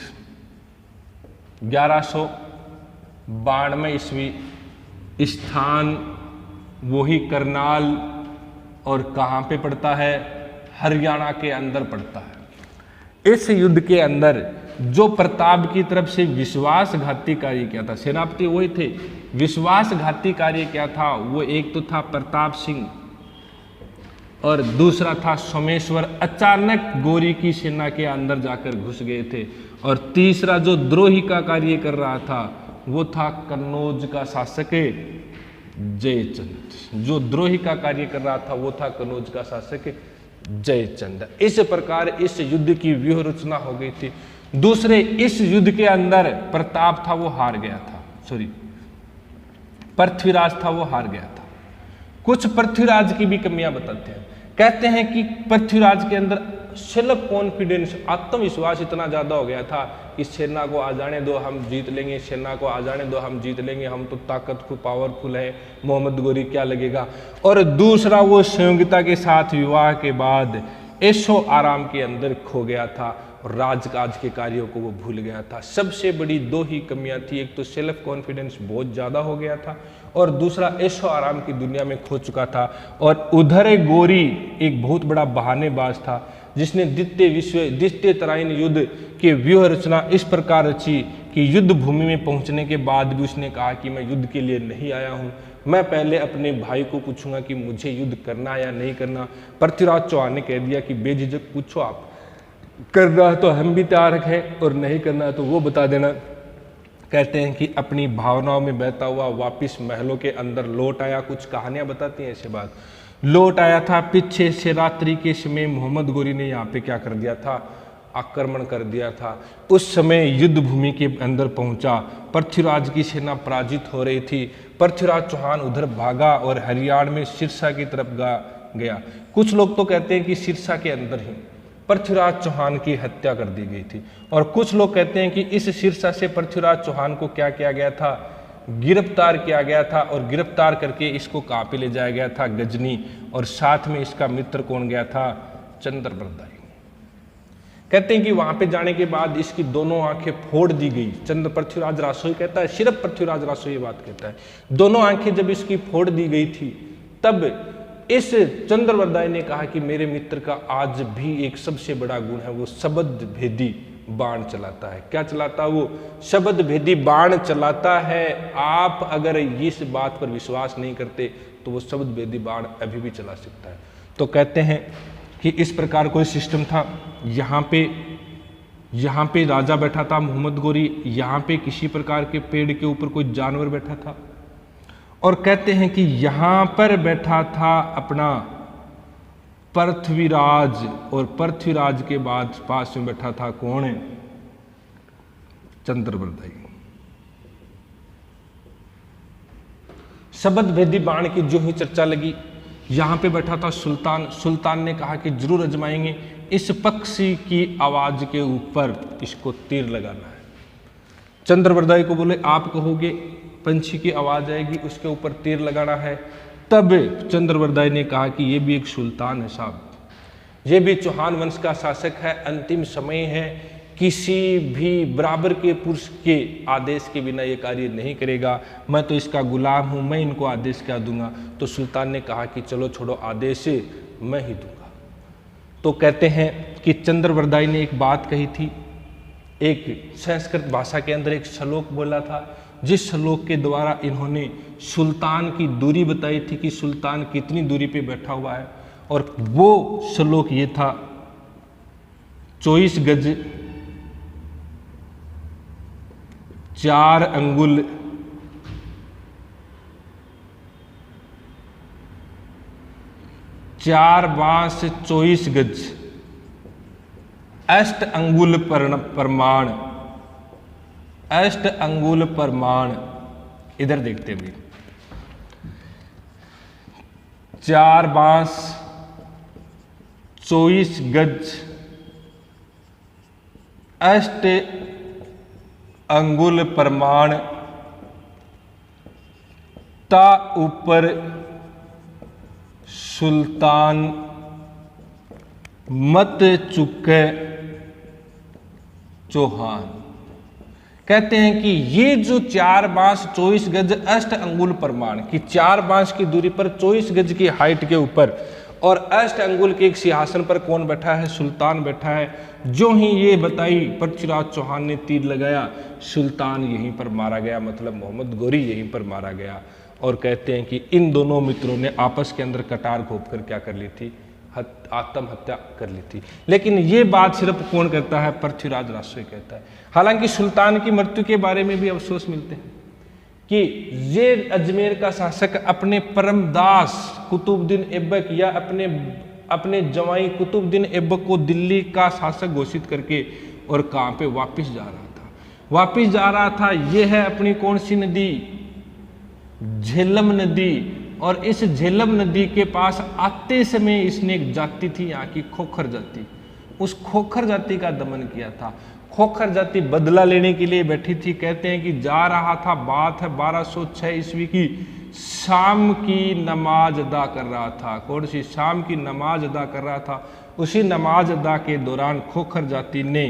1192 ईस्वी। स्थान वही करनाल, और कहाँ पे पड़ता है? हरियाणा के अंदर पड़ता है। इस युद्ध के अंदर जो प्रताप की तरफ से विश्वासघाती कार्य किया था, सेनापति वही थे। विश्वासघाती कार्य क्या था? वो एक तो था प्रताप सिंह और दूसरा था सोमेश्वर। अचानक गोरी की सेना के अंदर जाकर घुस गए थे। और तीसरा जो द्रोही का कार्य कर रहा था वो था कन्नौज का शासक जयचंद। जो द्रोही का कार्य कर रहा था वो था कन्नौज का शासक जयचंद। इस प्रकार इस युद्ध की व्यूह रचना हो गई थी। दूसरे इस युद्ध के अंदर प्रताप था वो हार गया था, सॉरी पृथ्वीराज था वो हार गया था। कुछ पृथ्वीराज की भी कमियां बताते हैं। कहते हैं कि पृथ्वीराज के अंदर सेल्फ कॉन्फिडेंस, आत्मविश्वास इतना ज्यादा हो गया था कि सेना को आ जाने दो हम जीत लेंगे, सेना को आ जाने दो हम जीत लेंगे, हम तो ताकतफुल पावरफुल है, मोहम्मद गोरी क्या लगेगा। और दूसरा वो संयोगिता के साथ विवाह के बाद ऐशो आराम के अंदर खो गया था और राजकाज के कार्यों को वो भूल गया था। सबसे बड़ी दो ही कमियां थी, एक तो सेल्फ कॉन्फिडेंस बहुत ज़्यादा हो गया था और दूसरा ऐशो आराम की दुनिया में खो चुका था। और उधर गोरी एक बहुत बड़ा बहानेबाज था जिसने द्वितीय तराइन युद्ध के व्यूह रचना इस प्रकार रची कि युद्ध भूमि में पहुंचने के बाद भी उसने कहा कि मैं युद्ध के लिए नहीं आया हूं, मैं पहले अपने भाई को पूछूंगा कि मुझे युद्ध करना या नहीं करना। पृथ्वीराज चौहान ने कह दिया कि बेझिझक पूछो, आप करना है तो हम भी तैयार हैं और नहीं करना है तो वो बता देना। कहते हैं कि अपनी भावनाओं में बहता हुआ वापिस महलों के अंदर लौट आया। कुछ कहानियां बताती हैं ऐसे बात। लौट आया था पीछे से रात्रि के समय मोहम्मद गोरी ने यहाँ पे क्या कर दिया था? आक्रमण कर दिया था। उस समय युद्ध भूमि के अंदर पहुंचा, पृथ्वीराज की सेना पराजित हो रही थी। पृथ्वीराज चौहान उधर भागा और हरियाणा में सिरसा की तरफ गया। कुछ लोग तो कहते हैं कि सिरसा के अंदर ही पृथ्वीराज चौहान की हत्या कर दी गई थी, और कुछ लोग कहते हैं कि इस सिरसा से पृथ्वीराज चौहान को क्या किया गया था? गिरफ्तार किया गया था, और गिरफ्तार करके इसको कहाँ पे ले जाया गया था? गजनी। और साथ में इसका मित्र कौन गया था? चंद्रबरदाई। कहते हैं कि वहां पे जाने के बाद इसकी दोनों आंखें फोड़ दी गई। पृथ्वीराज रासोई कहता है, सिर्फ पृथ्वीराज रासोई ये बात कहता है, दोनों आंखें जब इसकी फोड़ दी गई थी तब इस चंद्रबरदाई ने कहा कि मेरे मित्र का आज भी एक सबसे बड़ा गुण है, वो शब्द भेदी बाण चलाता है। क्या चलाता है वो? शब्द भेदी बाण चलाता है। आप अगर इस बात पर विश्वास नहीं करते तो वो शब्द भेदी बाण अभी भी चला सकता है। तो कहते हैं कि इस प्रकार कोई सिस्टम था। यहाँ पे राजा बैठा था मोहम्मद गोरी, यहाँ पे किसी प्रकार के पेड़ के ऊपर कोई जानवर बैठा था, और कहते हैं कि यहाँ पर बैठा था अपना पृथ्वीराज, और पृथ्वीराज के बाद पास में बैठा था कौन? चंद्रबरदाई। शब्द भेदी बाण की जो ही चर्चा लगी, यहाँ पे बैठा था सुल्तान। सुल्तान ने कहा कि जरूर अजमाएंगे, इस पक्षी की आवाज़ के ऊपर इसको तीर लगाना है। चंद्रबरदाई को बोले आप कहोगे पंछी की आवाज़ आएगी, उसके ऊपर तीर लगाना है। तब चंद्रबरदाई ने कहा कि ये भी एक सुल्तान है साहब, ये भी चौहान वंश का शासक है, अंतिम समय है, किसी भी बराबर के पुरुष के आदेश के बिना ये कार्य नहीं करेगा, मैं तो इसका गुलाम हूँ, मैं इनको आदेश क्या दूंगा। तो सुल्तान ने कहा कि चलो छोड़ो, आदेश मैं ही दूंगा। तो कहते हैं कि चंद्रबरदाई ने एक बात कही थी, एक संस्कृत भाषा के अंदर एक श्लोक बोला था, जिस श्लोक के द्वारा इन्होंने सुल्तान की दूरी बताई थी कि सुल्तान कितनी दूरी पे बैठा हुआ है। और वो श्लोक ये था, 24 गज 4 अंगुल 4 बांस 24 गज 8 अंगुल प्रमाण, 8 अंगुल प्रमाण। इधर देखते हुए 4 बांस 24 गज 8 अंगुल प्रमाण, ता ऊपर सुल्तान मत चुके चौहान। कहते हैं कि ये जो 4 बांस 24 गज 8 अंगुल प्रमाण की 4 बांस की दूरी पर 24 गज की हाइट के ऊपर और 8 अंगुल के एक सिंहासन पर कौन बैठा है? सुल्तान बैठा है। जो ही ये बताई पृथ्वीराज चौहान ने तीर लगाया, सुल्तान यहीं पर मारा गया, मतलब मोहम्मद गोरी यहीं पर मारा गया। और कहते हैं कि इन दोनों मित्रों ने आपस के अंदर कटार घोंप कर क्या कर ली थी? आत्महत्या कर ली थी। लेकिन ये बात सिर्फ कौन कहता है? पृथ्वीराज रासोई कहता है। हालांकि सुल्तान की मृत्यु के बारे में भी अफसोस मिलते हैं कि ये अजमेर का शासक अपने परमदास कुतुबुद्दीन ऐबक या अपने जवाई कुतुबुद्दीन ऐबक को दिल्ली का शासक घोषित करके और कहाँ पे वापस जा रहा था। ये है अपनी कौन सी नदी? झेलम नदी। और इस झेलम नदी के पास आते समय इसने एक जाति थी यहाँ की, खोखर जाति, उस खोखर जाति का दमन किया था। खोखर जाति बदला लेने के लिए बैठी थी। कहते हैं कि जा रहा था, बात है 1206 ईस्वी की, शाम की नमाज अदा कर रहा था। कौन सी? शाम की नमाज अदा कर रहा था। उसी नमाज अदा के दौरान खोखर जाति ने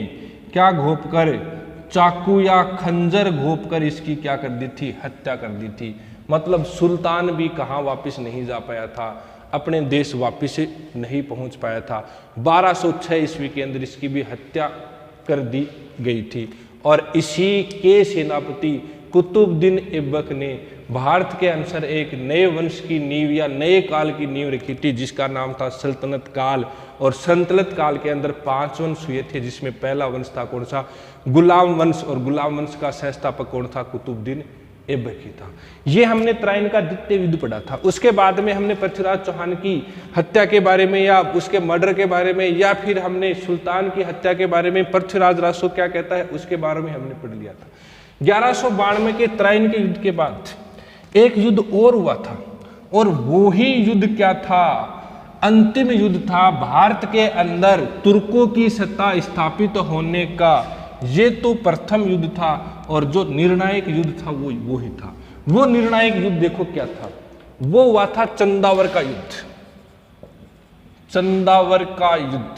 क्या घोंप कर, चाकू या खंजर घोंप कर इसकी क्या कर दी थी? हत्या कर दी थी। मतलब सुल्तान भी कहाँ वापस नहीं जा पाया था, अपने देश वापस नहीं पहुंच पाया था। 1206 ईस्वी के अंदर इसकी भी हत्या कर दी गई थी। और इसी के सेनापति कुतुबुद्दीन ऐबक ने भारत के अनुसार एक नए वंश की नींव या नए काल की नींव रखी थी, जिसका नाम था सल्तनत काल। और सल्तनत काल के अंदर 5 वंश हुए थे, जिसमें पहला वंश था कौन सा? गुलाम वंश। और गुलाम वंश का संस्थापक कौन था? कुतुबुद्दीन ऐबक ही था। ये हमने त्राइन का द्वितीय युद्ध पढ़ा था। उसके बाद में हमने पृथ्वीराज चौहान की हत्या के बारे में या उसके मर्डर के बारे में, या फिर हमने सुल्तान की हत्या के बारे में, पृथ्वीराज रासो क्या कहता है उसके बारे में हमने पढ़ लिया था। 1192 के त्राइन के युद्ध के बाद एक युद्ध और हुआ था, और वो ही युद्ध क्या था? अंतिम युद्ध था भारत के अंदर तुर्कों की सत्ता स्थापित होने का। ये तो प्रथम युद्ध था, और जो निर्णायक युद्ध था वो ही था। वो निर्णायक युद्ध देखो क्या था? वो हुआ था चंदावर का युद्ध। चंदावर का युद्ध।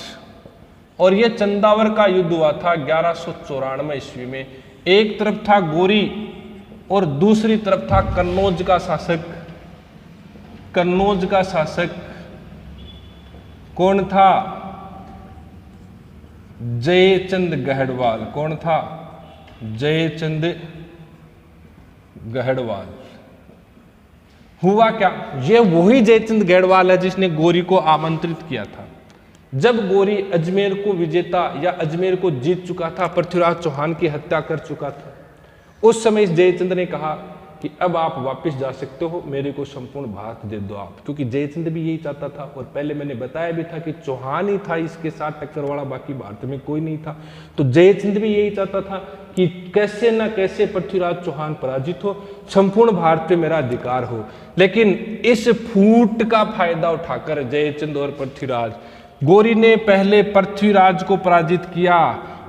और ये चंदावर का युद्ध हुआ था 1194 ईस्वी में। एक तरफ था गोरी और दूसरी तरफ था कन्नौज का शासक। कन्नौज का शासक कौन था? जयचंद गहड़वाल। कौन था? जयचंद गहड़वाल। हुआ क्या? ये वही जयचंद गहड़वाल है जिसने गोरी को आमंत्रित किया था। जब गोरी अजमेर को विजेता या अजमेर को जीत चुका था, पृथ्वीराज चौहान की हत्या कर चुका था, उस समय इस जयचंद ने कहा कि अब आप वापस जा सकते हो, मेरे को संपूर्ण भारत दे दो आप, क्योंकि जयचंद भी यही चाहता था। और पहले मैंने बताया भी था कि चौहान ही था इसके साथ टक्कर वाला, बाकी भारत में कोई नहीं था। तो जयचंद भी यही चाहता था कि कैसे ना कैसे पृथ्वीराज चौहान पराजित हो, संपूर्ण भारत पे मेरा अधिकार हो। लेकिन इस फूट का फायदा उठाकर जयचंद और पृथ्वीराज गौरी ने पहले पृथ्वीराज को पराजित किया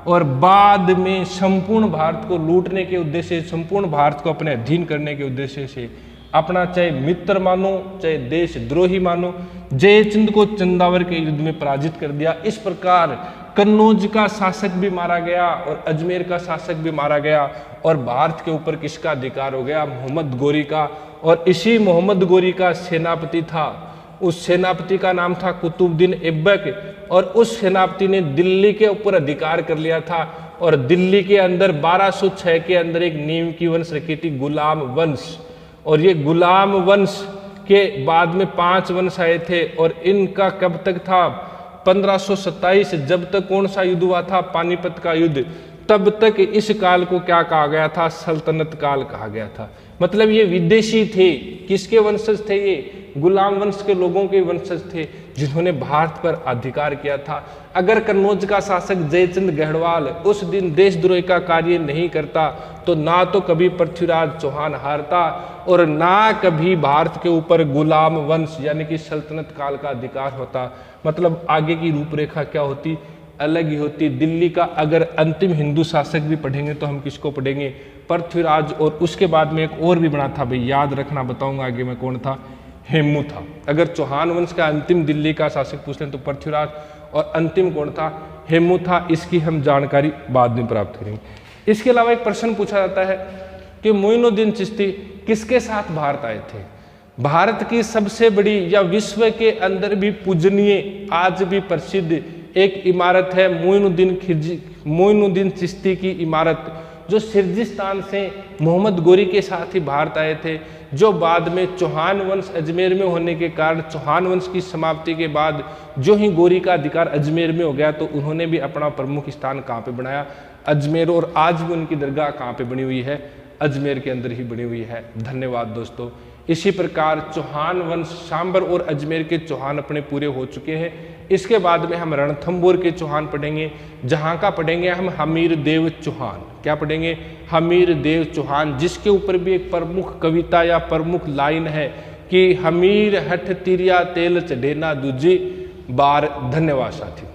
और बाद में संपूर्ण भारत को लूटने के उद्देश्य से, संपूर्ण भारत को अपने अधीन करने के उद्देश्य से, अपना चाहे मित्र मानो चाहे देशद्रोही मानो, जयचंद को चंदावर के युद्ध में पराजित कर दिया। इस प्रकार कन्नौज का शासक भी मारा गया और अजमेर का शासक भी मारा गया और भारत के ऊपर किसका अधिकार हो गया? मोहम्मद गौरी का। और इसी मोहम्मद गौरी का सेनापति था, उस सेनापति का नाम था कुतुबुद्दीन ऐबक, और उस सेनापति ने दिल्ली के ऊपर अधिकार कर लिया था। और दिल्ली के अंदर 1206 के अंदर एक नीम की वंश रखी थी, गुलाम वंश। और ये गुलाम वंश के बाद में 5 वंश आए थे और इनका कब तक था? 1527, जब तक कौन सा युद्ध हुआ था? पानीपत का युद्ध। तब तक इस काल को क्या कहा गया था? सल्तनत काल कहा गया था। मतलब ये विदेशी थे। किसके वंशज थे ये? गुलाम वंश के लोगों के वंशज थे जिन्होंने भारत पर अधिकार किया था। अगर कन्नौज का शासक जयचंद गढ़वाल उस दिन देशद्रोह का कार्य नहीं करता तो ना तो कभी पृथ्वीराज चौहान हारता और ना कभी भारत के ऊपर गुलाम वंश यानी कि सल्तनत काल का अधिकार होता। मतलब आगे की रूपरेखा क्या होती? अलग ही होती। दिल्ली का अगर अंतिम हिंदू शासक भी पढ़ेंगे तो हम किसको पढ़ेंगे? पृथ्वीराज। और उसके बाद में एक और भी बना था भाई, याद रखना, बताऊंगा आगे में कौन था। हेमू था। अगर चौहान वंश का अंतिम दिल्ली का शासक पूछ लें तो पृथ्वीराज, और अंतिम कौन था? हेमू था। इसकी हम जानकारी बाद में प्राप्त करेंगे। इसके अलावा एक प्रश्न पूछा जाता है कि मोइनुद्दीन चिश्ती किसके साथ भारत आए थे? भारत की सबसे बड़ी या विश्व के अंदर भी पूजनीय, आज भी प्रसिद्ध एक इमारत है मोइनुद्दीन चिश्ती की इमारत, जो सिरजिस्तान से मोहम्मद गौरी के साथ ही भारत आए थे, जो बाद में चौहान वंश अजमेर में होने के कारण चौहान वंश की समाप्ति के बाद जो ही गौरी का अधिकार अजमेर में हो गया तो उन्होंने भी अपना प्रमुख स्थान कहाँ पे बनाया? अजमेर। और आज भी उनकी दरगाह कहाँ पे बनी हुई है? अजमेर के अंदर ही बनी हुई है। धन्यवाद दोस्तों। इसी प्रकार चौहान वंश, सांबर और अजमेर के चौहान अपने पूरे हो चुके हैं। इसके बाद में हम रणथंभौर के चौहान पढ़ेंगे, जहाँ का पढ़ेंगे हम हमीर देव चौहान। क्या पढ़ेंगे? हमीर देव चौहान, जिसके ऊपर भी एक प्रमुख कविता या प्रमुख लाइन है कि हमीर हठ तिरिया तेल चढ़ेना दूजी बार। धन्यवाद साथी।